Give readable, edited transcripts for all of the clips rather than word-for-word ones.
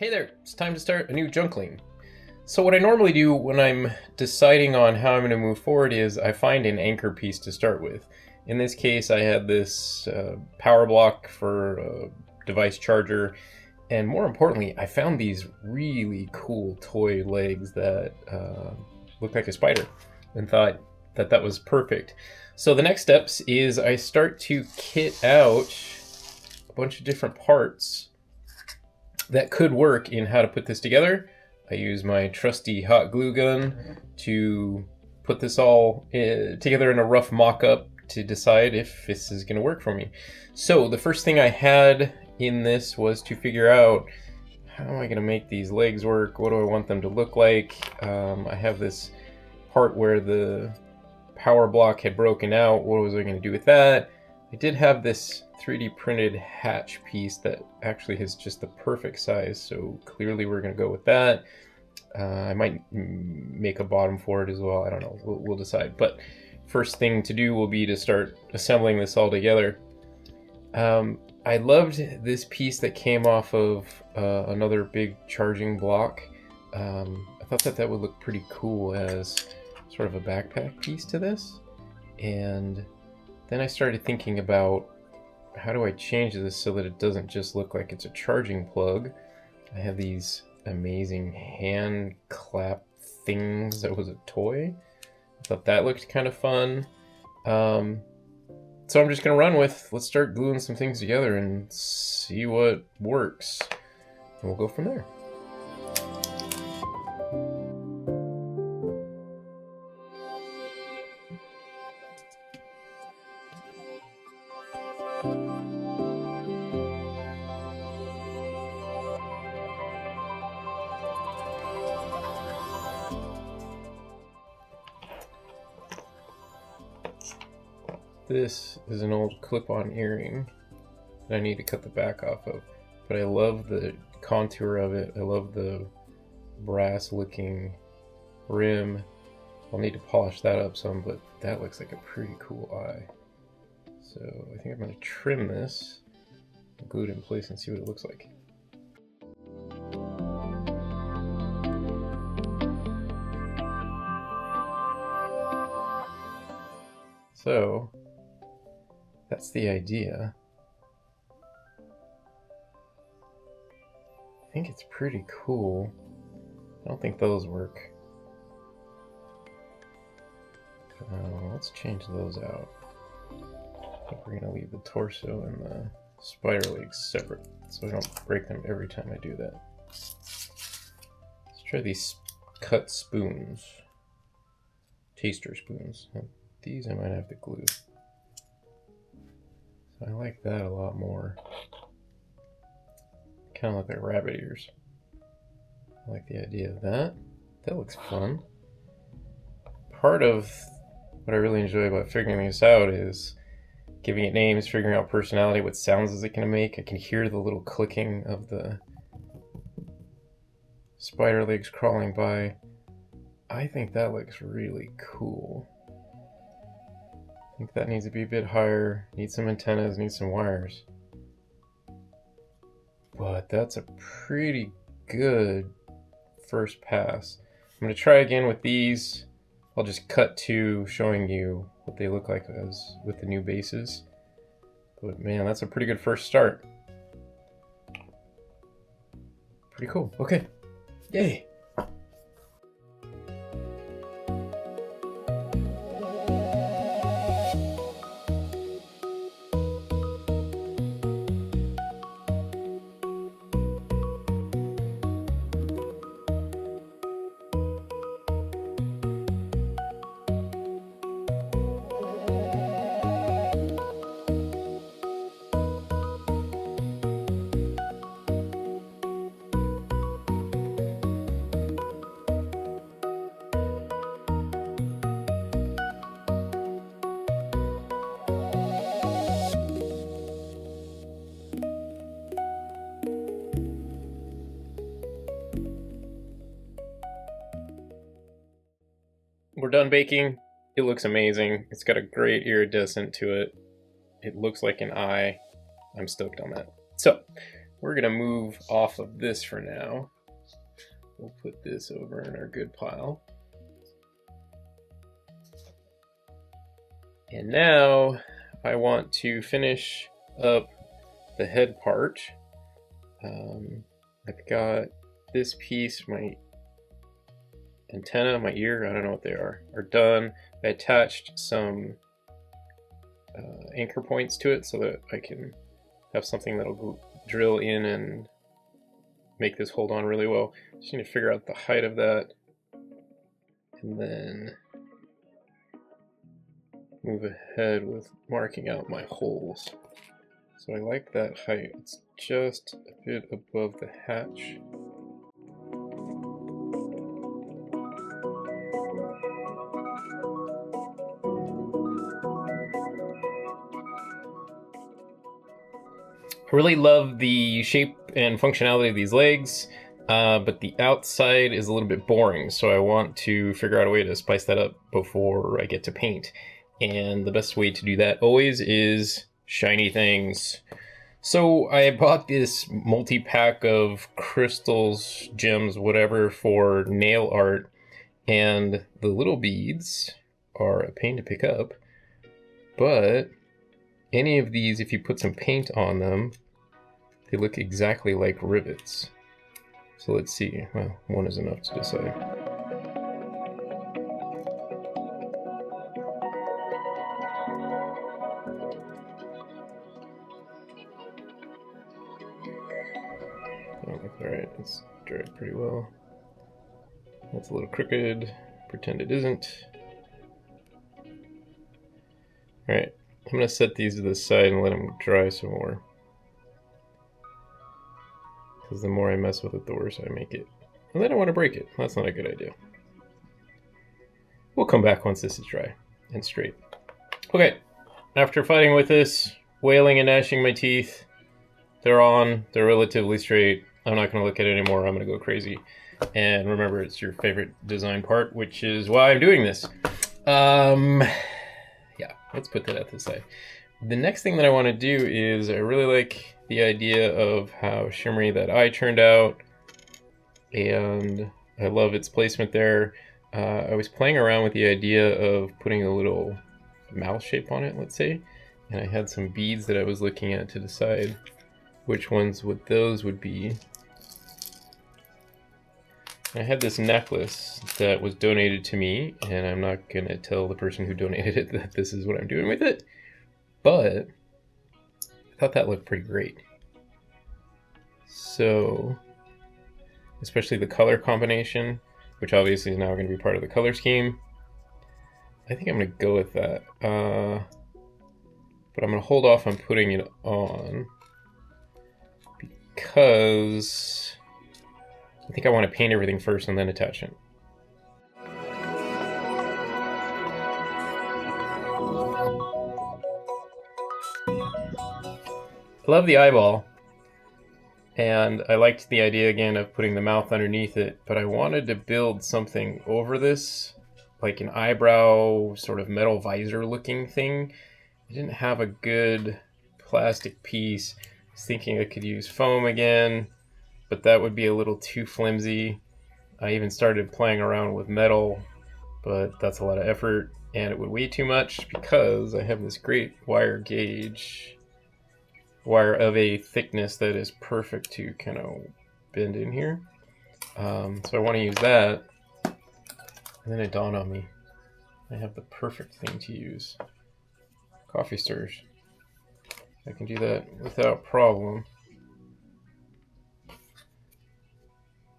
Hey there, it's time to start a new Junkling. So what I normally do when I'm deciding on how I'm going to move forward is I find an anchor piece to start with. In this case, I had this power block for a device charger, and more importantly, I found these really cool toy legs that look like a spider, and thought that that was perfect. So the next steps is I start to kit out a bunch of different parts that could work in how to put this together. I use my trusty hot glue gun to put this all together in a rough mock-up to decide if this is going to work for me. So the first thing I had in this was to figure out, how am I going to make these legs work? What do I want them to look like? I have this part where the power block had broken out. What was I going to do with that? I did have this 3D printed hatch piece that actually is just the perfect size, so clearly we're going to go with that. I might make a bottom for it as well. I don't know. We'll decide. But first thing to do will be to start assembling this all together. I loved this piece that came off of another big charging block. I thought that that would look pretty cool as sort of a backpack piece to this. And then I started thinking about, how do I change this so that it doesn't just look like it's a charging plug? I have these amazing hand clap things that was a toy. I thought that looked kind of fun. So I'm just gonna run with, let's start gluing some things together and see what works. And we'll go from there. This is an old clip-on earring that I need to cut the back off of, but I love the contour of it. I love the brass-looking rim. I'll need to polish that up some, but that looks like a pretty cool eye. So I think I'm going to trim this, glue it in place, and see what it looks like. So that's the idea. I think it's pretty cool. I don't think those work. Let's change those out. I think we're going to leave the torso and the spider legs separate so I don't break them every time I do that. Let's try these cut spoons. Taster spoons. These I might have to glue. So I like that a lot more. Kind of look like rabbit ears. I like the idea of that. That looks fun. Part of what I really enjoy about figuring this out is giving it names, figuring out personality, what sounds is it going to make. I can hear the little clicking of the spider legs crawling by. I think that looks really cool. I think that needs to be a bit higher, needs some antennas, needs some wires. But that's a pretty good first pass. I'm going to try again with these. I'll just cut to showing you what they look like as with the new bases. But man, that's a pretty good first start. Pretty cool. Okay. Yay. We're done baking. It looks amazing. It's got a great iridescent to it. It looks like an eye. I'm stoked on that. So we're gonna move off of this for now. We'll put this over in our good pile. And now I want to finish up the head part. I've got this piece, my antenna, my ear, I don't know what they are done. I attached some anchor points to it so that I can have something that'll drill in and make this hold on really well. Just need to figure out the height of that and then move ahead with marking out my holes. So I like that height. It's just a bit above the hatch. I really love the shape and functionality of these legs, but the outside is a little bit boring, so I want to figure out a way to spice that up before I get to paint. And the best way to do that always is shiny things. So I bought this multi-pack of crystals, gems, whatever for nail art, and the little beads are a pain to pick up, but any of these, if you put some paint on them, they look exactly like rivets. So let's see. Well, one is enough to decide. That looks alright. It's dried pretty well. That's a little crooked. Pretend it isn't. Alright. I'm going to set these to the side and let them dry some more. Because the more I mess with it, the worse I make it. And then I want to break it. That's not a good idea. We'll come back once this is dry and straight. Okay, after fighting with this, wailing and gnashing my teeth, they're on, they're relatively straight. I'm not going to look at it anymore, I'm going to go crazy. And remember, it's your favorite design part, which is why I'm doing this. Yeah, let's put that at the side. The next thing that I want to do is I really like the idea of how shimmery that eye turned out, and I love its placement there. I was playing around with the idea of putting a little mouth shape on it, let's say, and I had some beads that I was looking at to decide which ones those would be. I had this necklace that was donated to me, and I'm not going to tell the person who donated it that this is what I'm doing with it, but I thought that looked pretty great. So, especially the color combination, which obviously is now going to be part of the color scheme, I think I'm going to go with that. But I'm going to hold off on putting it on because I think I want to paint everything first and then attach it. I love the eyeball, and I liked the idea again of putting the mouth underneath it, but I wanted to build something over this, like an eyebrow sort of metal visor looking thing. I didn't have a good plastic piece. I was thinking I could use foam again, but that would be a little too flimsy. I even started playing around with metal, but that's a lot of effort and it would weigh too much because I have this great wire gauge wire of a thickness that is perfect to kind of bend in here. So I want to use that, and then it dawned on me I have the perfect thing to use. Coffee stirrers. I can do that without problem.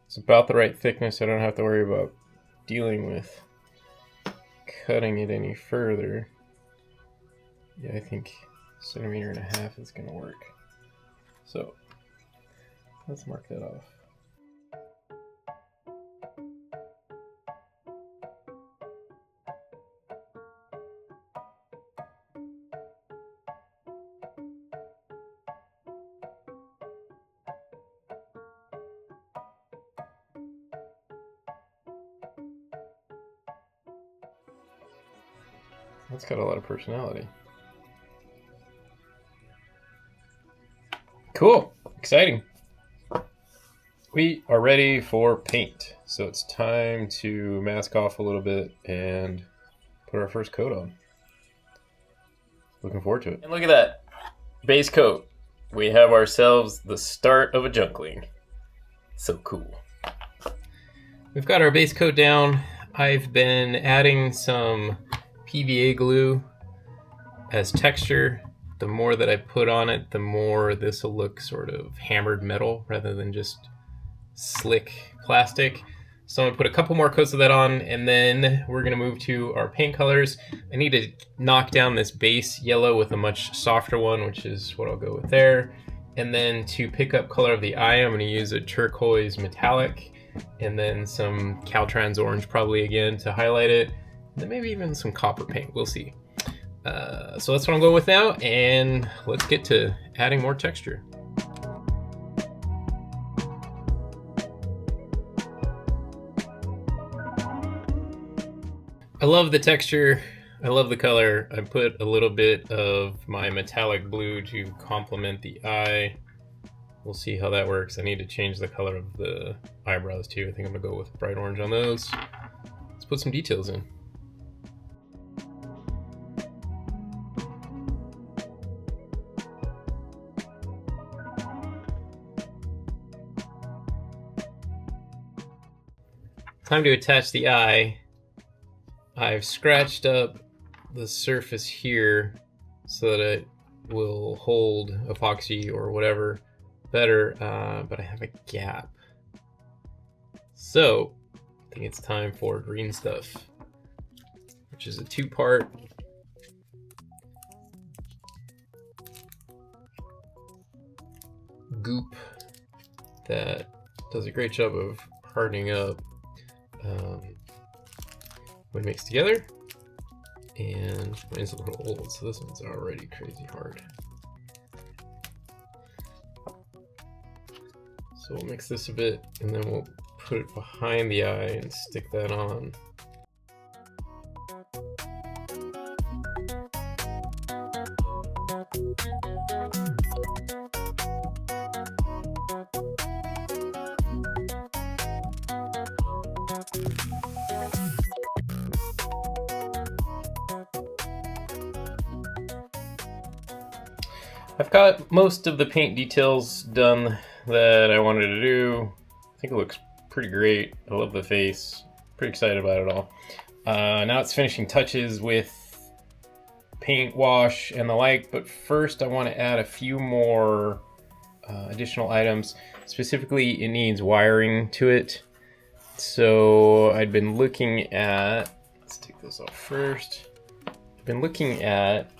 It's about the right thickness. I don't have to worry about dealing with cutting it any further. Yeah, I think 1.5 centimeters is going to work. So let's mark that off. That's got a lot of personality. Cool, exciting. We are ready for paint. So it's time to mask off a little bit and put our first coat on. Looking forward to it. And look at that. Base coat. We have ourselves the start of a Junkling. So cool. We've got our base coat down. I've been adding some PVA glue as texture. The more that I put on it, the more this will look sort of hammered metal rather than just slick plastic. So I'm gonna put a couple more coats of that on, and then we're gonna move to our paint colors. I need to knock down this base yellow with a much softer one, which is what I'll go with there. And then to pick up color of the eye, I'm gonna use a turquoise metallic, and then some Caltrans orange probably again to highlight it, and then maybe even some copper paint, we'll see. So that's what I'm going with now, and let's get to adding more texture. I love the texture, I love the color. I put a little bit of my metallic blue to complement the eye. We'll see how that works. I need to change the color of the eyebrows too. I think I'm gonna go with bright orange on those. Let's put some details in. Time to attach the eye. I've scratched up the surface here so that it will hold epoxy or whatever better, but I have a gap. So I think it's time for green stuff, which is a two-part. Goop that does a great job of hardening up when mixed together. And mine's a little old, so this one's already crazy hard. So we'll mix this a bit, and then we'll put it behind the eye and stick that on. I've got most of the paint details done that I wanted to do. I think it looks pretty great. I love the face. Pretty excited about it all. Now it's finishing touches with paint, wash, and the like, but first I want to add a few more additional items. Specifically, it needs wiring to it. So I'd been looking at, let's take this off first. I've been looking at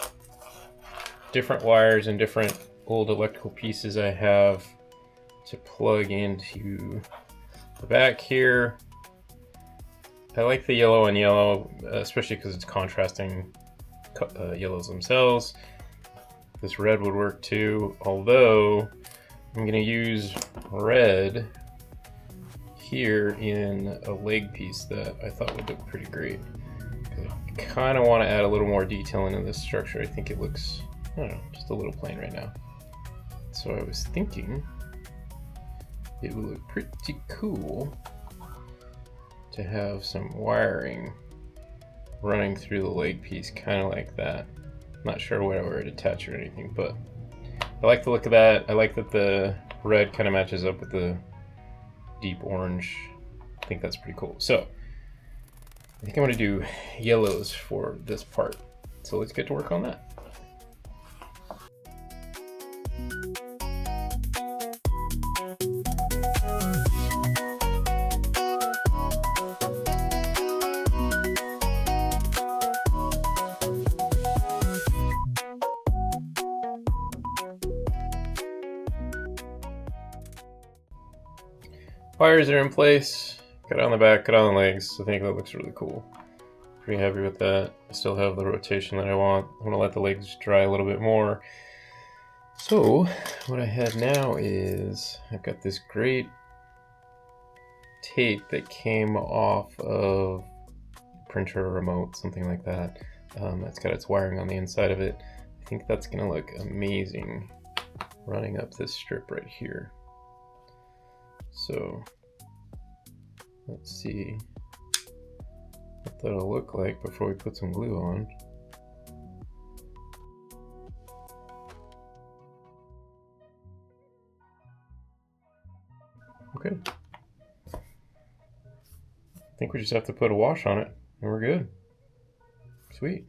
different wires and different old electrical pieces I have to plug into the back here. I like the yellow on yellow, especially because it's contrasting yellows themselves. This red would work too, although I'm going to use red here in a leg piece that I thought would look pretty great. I kind of want to add a little more detail into this structure. I think it looks, I don't know, just a little plain right now. So I was thinking it would look pretty cool to have some wiring running through the leg piece, kind of like that. Not sure where I would attach or anything, but I like the look of that. I like that the red kind of matches up with the deep orange. I think that's pretty cool. So I think I'm going to do yellows for this part. So let's get to work on that. Wires are in place. Cut on the back, cut on the legs. I think that looks really cool. Pretty happy with that. I still have the rotation that I want. I'm gonna let the legs dry a little bit more. So what I have now is I've got this great tape that came off of a printer or remote, something like that. That's got its wiring on the inside of it. I think that's gonna look amazing running up this strip right here. So let's see what that'll look like before we put some glue on. Okay. I think we just have to put a wash on it and we're good. Sweet.